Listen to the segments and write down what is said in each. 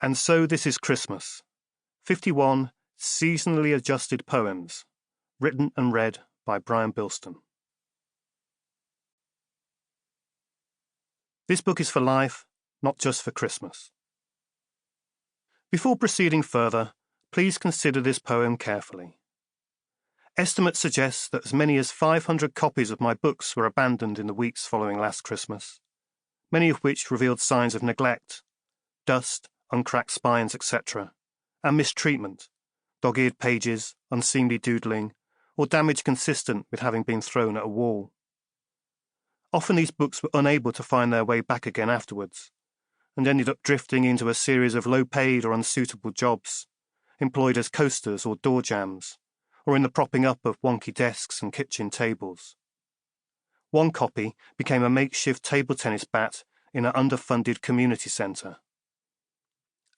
And so this is Christmas. 51 seasonally adjusted poems, written and read by Brian Bilston. This book is for life, not just for Christmas. Before proceeding further, please consider this poem carefully. Estimates suggest that as many as 500 copies of my books were abandoned in the weeks following last Christmas, many of which revealed signs of neglect, dust, uncracked spines, etc., and mistreatment, dog-eared pages, unseemly doodling, or damage consistent with having been thrown at a wall. Often these books were unable to find their way back again afterwards, and ended up drifting into a series of low-paid or unsuitable jobs, employed as coasters or door jams, or in the propping up of wonky desks and kitchen tables. One copy became a makeshift table tennis bat in an underfunded community centre.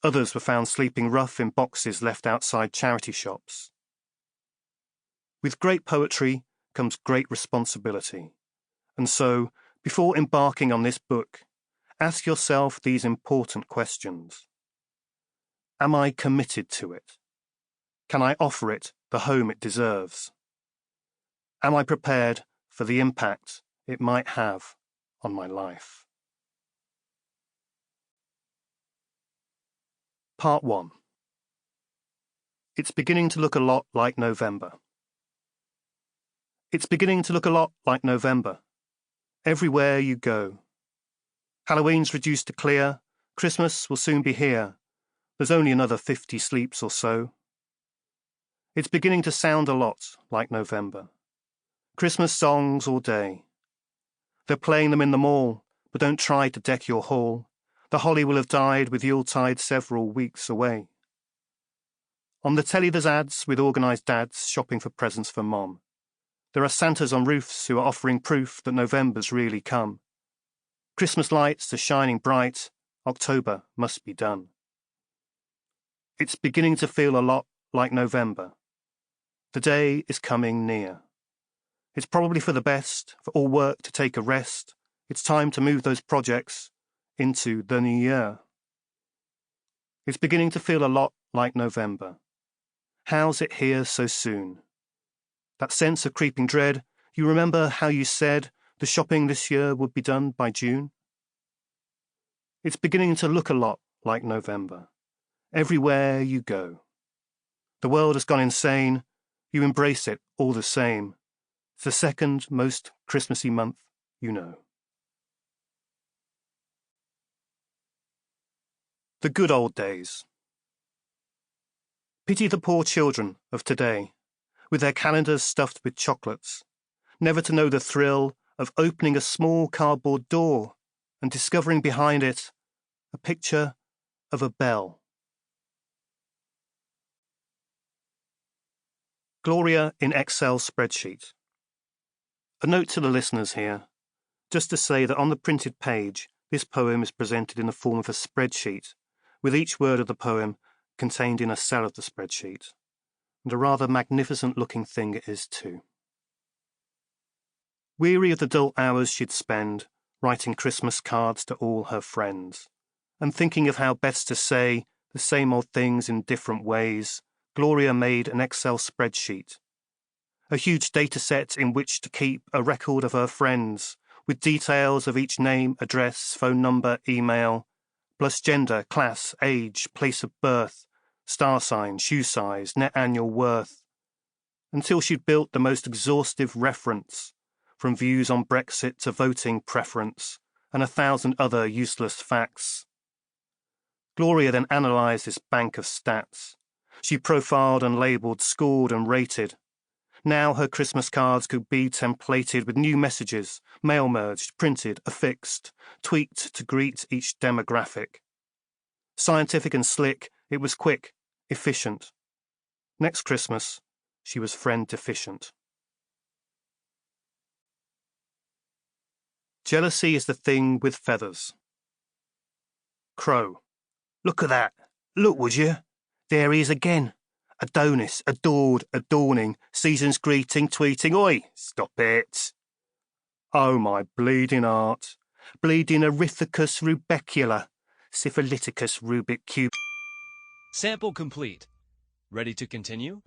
Others were found sleeping rough in boxes left outside charity shops. With great poetry comes great responsibility, and so, before embarking on this book, ask yourself these important questions. Am I committed to it? Can I offer it the home it deserves? Am I prepared for the impact it might have on my life? Part 1. It's beginning to look a lot like November. It's beginning to look a lot like November. Everywhere you go. Halloween's reduced to clear. Christmas will soon be here. There's only another 50 sleeps or so. It's beginning to sound a lot like November. Christmas songs all day. They're playing them in the mall, but don't try to deck your hall. The holly will have died with Yuletide several weeks away. On the telly there's ads with organised dads shopping for presents for Mom. There are Santas on roofs who are offering proof that November's really come. Christmas lights are shining bright. October must be done. It's beginning to feel a lot like November. The day is coming near. It's probably for the best, for all work to take a rest. It's time to move those projects into the new year. It's beginning to feel a lot like November. How's it here so soon? That sense of creeping dread, you remember how you said the shopping this year would be done by June? It's beginning to look a lot like November. Everywhere you go. The world has gone insane. You embrace it all the same. It's the second most Christmassy month you know. The good old days. Pity the poor children of today, with their calendars stuffed with chocolates, never to know the thrill of opening a small cardboard door and discovering behind it a picture of a bell. Gloria in Excel spreadsheet. A note to the listeners here, just to say that on the printed page, this poem is presented in the form of a spreadsheet, with each word of the poem contained in a cell of the spreadsheet. And a rather magnificent-looking thing it is too. Weary of the dull hours she'd spend writing Christmas cards to all her friends, and thinking of how best to say the same old things in different ways, Gloria made an Excel spreadsheet, a huge data set in which to keep a record of her friends, with details of each name, address, phone number, email, plus gender, class, age, place of birth, star sign, shoe size, net annual worth, until she'd built the most exhaustive reference, from views on Brexit to voting preference, and 1,000 other useless facts. Gloria then analysed this bank of stats. She profiled and labelled, scored and rated. Now her Christmas cards could be templated with new messages, mail-merged, printed, affixed, tweaked to greet each demographic. Scientific and slick, it was quick, efficient. Next Christmas, she was friend deficient. Jealousy is the thing with feathers. Crow. Look at that. Look, would you? There he is again. Adonis, adored, adorning, season's greeting, tweeting, oi, stop it. Oh, my bleeding heart. Bleeding erythicus rubecula, syphiliticus Rubik cube. Sample complete. Ready to continue?